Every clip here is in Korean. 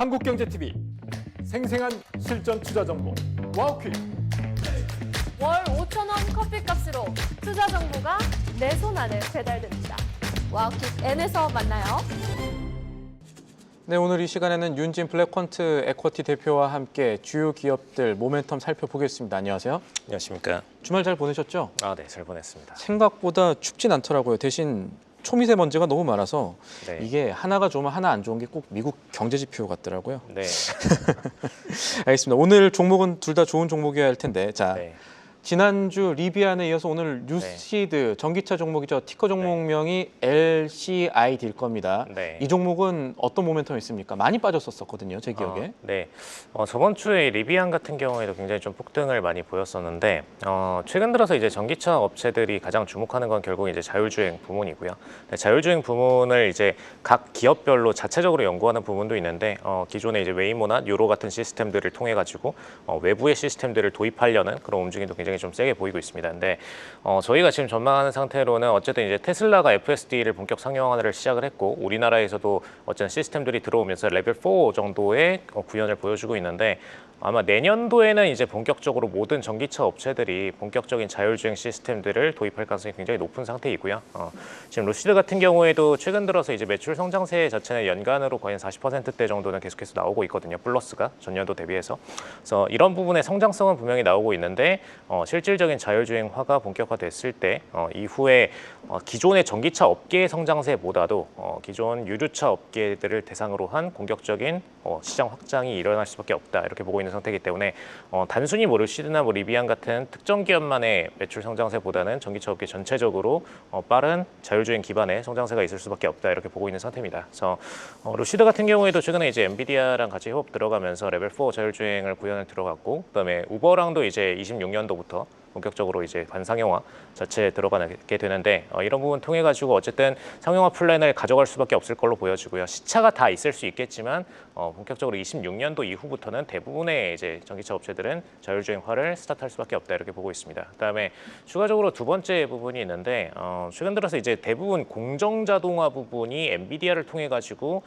한국경제TV 생생한 실전 투자 정보 와우퀴. 월 5,000원 커피값으로 투자 정보가 내 손 안에 배달됩니다. 와우킥 N에서 만나요. 네, 오늘 이 시간에는 윤진 블랙퀀트 에쿼티 대표와 함께 주요 기업들 모멘텀 살펴보겠습니다. 안녕하세요. 안녕하십니까. 주말 잘 보내셨죠? 네, 잘 보냈습니다. 생각보다 춥진 않더라고요. 대신 초미세먼지가 너무 많아서 네. 이게 하나가 좋으면 하나 안 좋은 게 꼭 미국 경제 지표 같더라고요. 네. 알겠습니다. 오늘 종목은 둘 다 좋은 종목이어야 할 텐데, 자. 네. 지난주 리비안에 이어서 오늘 루시드 전기차 종목이죠. 티커 종목명이 LCID일 겁니다. 네. 이 종목은 어떤 모멘텀이 있습니까? 많이 빠졌었거든요, 제 기억에. 네. 저번 주에 리비안 같은 경우에도 굉장히 좀 폭등을 많이 보였었는데 최근 들어서 이제 전기차 업체들이 가장 주목하는 건 결국 이제 자율주행 부문이고요. 네, 자율주행 부문을 이제 각 기업별로 자체적으로 연구하는 부분도 있는데 기존에 이제 웨이모나 뉴로 같은 시스템들을 통해 가지고 외부의 시스템들을 도입하려는 그런 움직임도 굉장히 좀 세게 보이고 있습니다. 근데 저희가 지금 전망하는 상태로는 어쨌든 이제 테슬라가 FSD를 본격 상용화를 시작을 했고 우리나라에서도 어쨌든 시스템들이 들어오면서 레벨 4 정도의 구현을 보여주고 있는데 아마 내년도에는 이제 본격적으로 모든 전기차 업체들이 본격적인 자율주행 시스템들을 도입할 가능성이 굉장히 높은 상태이고요. 지금 루시드 같은 경우에도 최근 들어서 이제 매출 성장세 자체는 연간으로 거의 40%대 정도는 계속해서 나오고 있거든요. 플러스가 전년도 대비해서. 그래서 이런 부분의 성장성은 분명히 나오고 있는데 실질적인 자율주행화가 본격화됐을 때 이후에 기존의 전기차 업계의 성장세보다도 기존 유류차 업계들을 대상으로 한 공격적인 시장 확장이 일어날 수밖에 없다 이렇게 보고 있는 상태이기 때문에 단순히 뭐 루시드나 뭐 리비안 같은 특정 기업만의 매출 성장세보다는 전기차 업계 전체적으로 빠른 자율주행 기반의 성장세가 있을 수밖에 없다 이렇게 보고 있는 상태입니다. 그래서 루시드 같은 경우에도 최근에 이제 엔비디아랑 같이 협업 들어가면서 레벨 4 자율주행을 구현을 들어갔고 그다음에 우버랑도 이제 26년도부터 본격적으로 이제 반상용화 자체에 들어가게 되는데 이런 부분 통해 가지고 어쨌든 상용화 플랜을 가져갈 수밖에 없을 걸로 보여지고요. 시차가 다 있을 수 있겠지만 본격적으로 26년도 이후부터는 대부분의 이제 전기차 업체들은 자율주행화를 스타트할 수밖에 없다 이렇게 보고 있습니다. 그다음에 추가적으로 두 번째 부분이 있는데 최근 들어서 이제 대부분 공정 자동화 부분이 엔비디아를 통해 가지고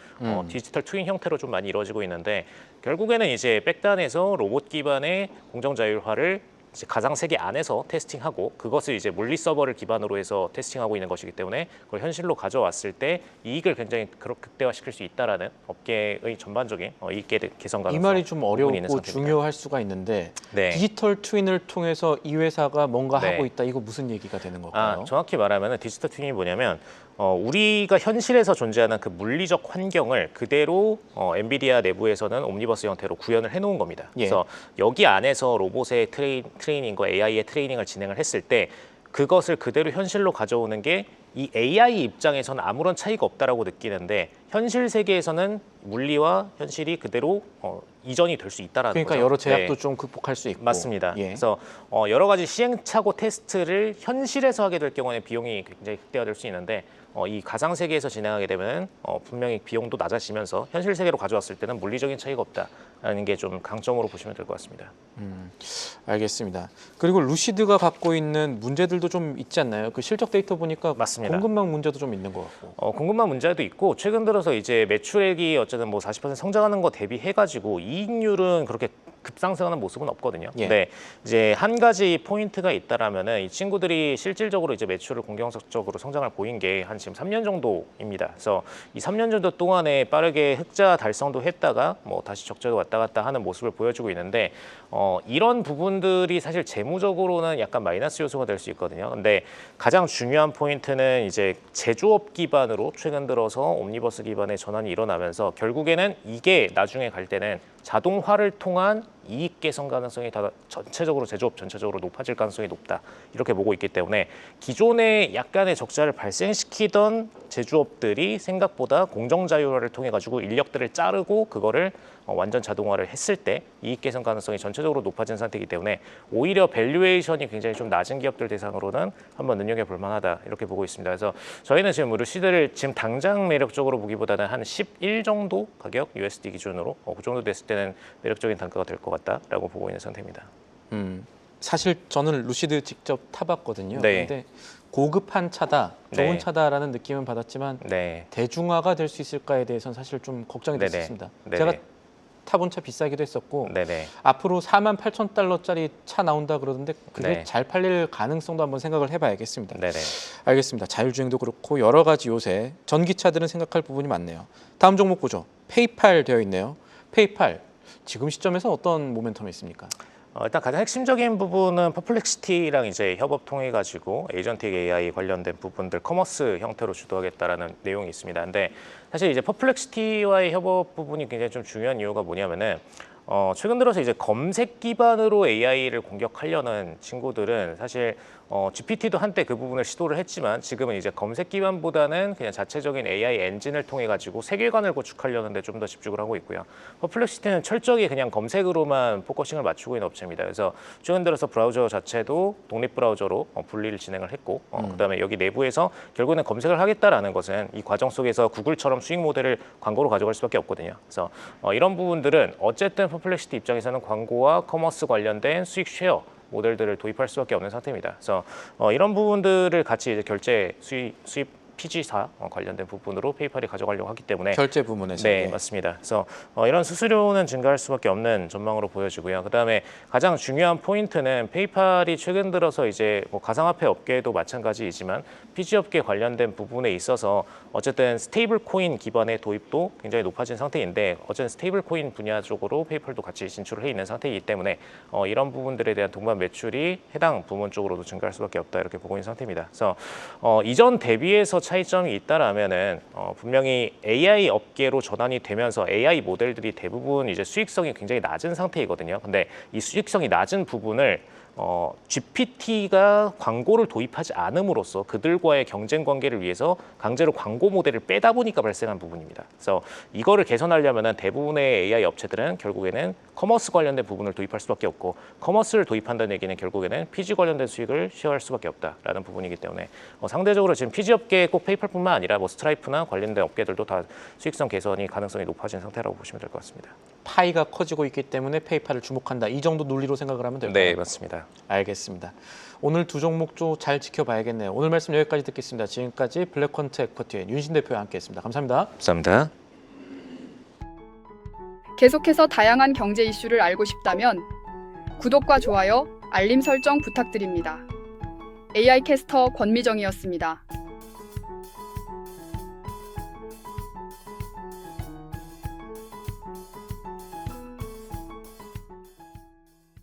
디지털 트윈 형태로 좀 많이 이루어지고 있는데 결국에는 이제 백단에서 로봇 기반의 공정 자율화를 이제 가상 세계 안에서 테스팅하고 그것을 이제 물리 서버를 기반으로 해서 테스팅하고 있는 것이기 때문에 그걸 현실로 가져왔을 때 이익을 굉장히 극대화시킬 수 있다라는 업계의 전반적인 이익 개선 가능성. 이 말이 좀 어려웠고 중요할 수가 있는데 네. 디지털 트윈을 통해서 이 회사가 뭔가 네. 하고 있다. 이거 무슨 얘기가 되는 걸까요? 정확히 말하면 디지털 트윈이 뭐냐면 우리가 현실에서 존재하는 그 물리적 환경을 그대로 엔비디아 내부에서는 옴니버스 형태로 구현을 해놓은 겁니다. 예. 그래서 여기 안에서 로봇의 트레이닝과 AI의 트레이닝을 진행을 했을 때 그것을 그대로 현실로 가져오는 게 이 AI 입장에서는 아무런 차이가 없다라고 느끼는데 현실 세계에서는 물리와 현실이 그대로 이전이 될 수 있다라는 그러니까 거죠. 여러 제약도 네. 좀 극복할 수 있고. 맞습니다. 예. 그래서 여러 가지 시행착오 테스트를 현실에서 하게 될 경우에 비용이 굉장히 극대화될 수 있는데 이 가상 세계에서 진행하게 되면 분명히 비용도 낮아지면서 현실 세계로 가져왔을 때는 물리적인 차이가 없다라는 게 좀 강점으로 보시면 될 것 같습니다. 알겠습니다. 그리고 루시드가 갖고 있는 문제들도 좀 있지 않나요? 그 실적 데이터 보니까 맞습니다. 공급망 문제도 좀 있는 것 같고. 공급망 문제도 있고 최근 들어서 이제 매출액이 어쨌든 뭐 40% 성장하는 거 대비해가지고 이익률은 그렇게 급상승하는 모습은 없거든요. 예. 근데 이제 한 가지 포인트가 있다라면은 이 친구들이 실질적으로 이제 매출을 공격적으로 성장을 보인 게 한 지금 3년 정도입니다. 그래서 이 3년 정도 동안에 빠르게 흑자 달성도 했다가 뭐 다시 적자도 왔다 갔다 하는 모습을 보여주고 있는데 이런 부분들이 사실 재무적으로는 약간 마이너스 요소가 될 수 있거든요. 근데 가장 중요한 포인트는 이제 제조업 기반으로 최근 들어서 옴니버스 기반의 전환이 일어나면서 결국에는 이게 나중에 갈 때는 자동화를 통한 이익 개선 가능성이 다 전체적으로 제조업 전체적으로 높아질 가능성이 높다 이렇게 보고 있기 때문에 기존에 약간의 적자를 발생시키던 제조업들이 생각보다 공정 자율화를 통해 가지고 인력들을 자르고 그거를 완전 자동화를 했을 때 이익 개선 가능성이 전체적으로 높아진 상태이기 때문에 오히려 밸류에이션이 굉장히 좀 낮은 기업들 대상으로는 한번 눈여겨볼 만하다 이렇게 보고 있습니다. 그래서 저희는 지금 루시드를 지금 당장 매력적으로 보기보다는 한 11 정도 가격 USD 기준으로 그 정도 됐을 때는 매력적인 단가가 될 것 같다라고 보고 있는 상태입니다. 사실 저는 루시드 직접 타봤거든요. 네. 근데 고급한 차다, 좋은 네. 차다라는 느낌은 받았지만 네. 대중화가 될 수 있을까에 대해서는 사실 좀 걱정이 네네. 됐었습니다. 네네. 제가 타본 차 비싸기도 했었고 네네. 앞으로 48,000달러짜리 차 나온다 그러던데 그게 네. 잘 팔릴 가능성도 한번 생각을 해봐야겠습니다. 네네. 알겠습니다. 자율주행도 그렇고 여러 가지 요새 전기차들은 생각할 부분이 많네요. 다음 종목 보죠. 페이팔 되어 있네요. 페이팔 지금 시점에서 어떤 모멘텀이 있습니까? 일단 가장 핵심적인 부분은 퍼플렉시티랑 이제 협업 통해 가지고 에이전틱 AI 관련된 부분들 커머스 형태로 주도하겠다라는 내용이 있습니다. 근데 사실 이제 퍼플렉시티와의 협업 부분이 굉장히 좀 중요한 이유가 뭐냐면은 최근 들어서 이제 검색 기반으로 AI를 공격하려는 친구들은 사실 GPT도 한때 그 부분을 시도를 했지만 지금은 이제 검색 기반보다는 그냥 자체적인 AI 엔진을 통해 가지고 세계관을 구축하려는 데 좀 더 집중을 하고 있고요. 퍼플렉시티는 철저히 그냥 검색으로만 포커싱을 맞추고 있는 업체입니다. 그래서 최근 들어서 브라우저 자체도 독립 브라우저로 분리를 진행을 했고 그다음에 여기 내부에서 결국에는 검색을 하겠다라는 것은 이 과정 속에서 구글처럼 수익 모델을 광고로 가져갈 수밖에 없거든요. 그래서 이런 부분들은 어쨌든 퍼플렉시티 입장에서는 광고와 커머스 관련된 수익 쉐어 모델들을 도입할 수밖에 없는 상태입니다. 그래서 이런 부분들을 같이 이제 결제 수입 PG사 관련된 부분으로 페이팔이 가져가려고 하기 때문에 결제 부문에서. 네, 맞습니다. 그래서 이런 수수료는 증가할 수밖에 없는 전망으로 보여지고요. 그다음에 가장 중요한 포인트는 페이팔이 최근 들어서 이제 뭐 가상화폐 업계도 마찬가지이지만 PG 업계 관련된 부분에 있어서 어쨌든 스테이블 코인 기반의 도입도 굉장히 높아진 상태인데 어쨌든 스테이블 코인 분야 쪽으로 페이팔도 같이 진출을 해 있는 상태이기 때문에 이런 부분들에 대한 동반 매출이 해당 부문 쪽으로도 증가할 수밖에 없다 이렇게 보고 있는 상태입니다. 그래서 이전 대비해서 차이점이 있다라면은 분명히 AI 업계로 전환이 되면서 AI 모델들이 대부분 이제 수익성이 굉장히 낮은 상태이거든요. 근데 이 수익성이 낮은 부분을 GPT가 광고를 도입하지 않음으로써 그들과의 경쟁 관계를 위해서 강제로 광고 모델을 빼다 보니까 발생한 부분입니다. 그래서 이거를 개선하려면 대부분의 AI 업체들은 결국에는 커머스 관련된 부분을 도입할 수밖에 없고 커머스를 도입한다는 얘기는 결국에는 PG 관련된 수익을 쉐어할 수밖에 없다라는 부분이기 때문에 상대적으로 지금 PG 업계 꼭 페이팔뿐만 아니라 뭐 스트라이프나 관련된 업계들도 다 수익성 개선이 가능성이 높아진 상태라고 보시면 될 것 같습니다. 파이가 커지고 있기 때문에 페이팔을 주목한다. 이 정도 논리로 생각을 하면 될까요? 네, 맞습니다. 알겠습니다. 오늘 두 종목 좀 잘 지켜봐야겠네요. 오늘 말씀 여기까지 듣겠습니다. 지금까지 블랙컨트 에쿼티의 윤신 대표와 함께했습니다. 감사합니다. 감사합니다. 계속해서 다양한 경제 이슈를 알고 싶다면 구독과 좋아요, 알림 설정 부탁드립니다. AI 캐스터 권미정이었습니다.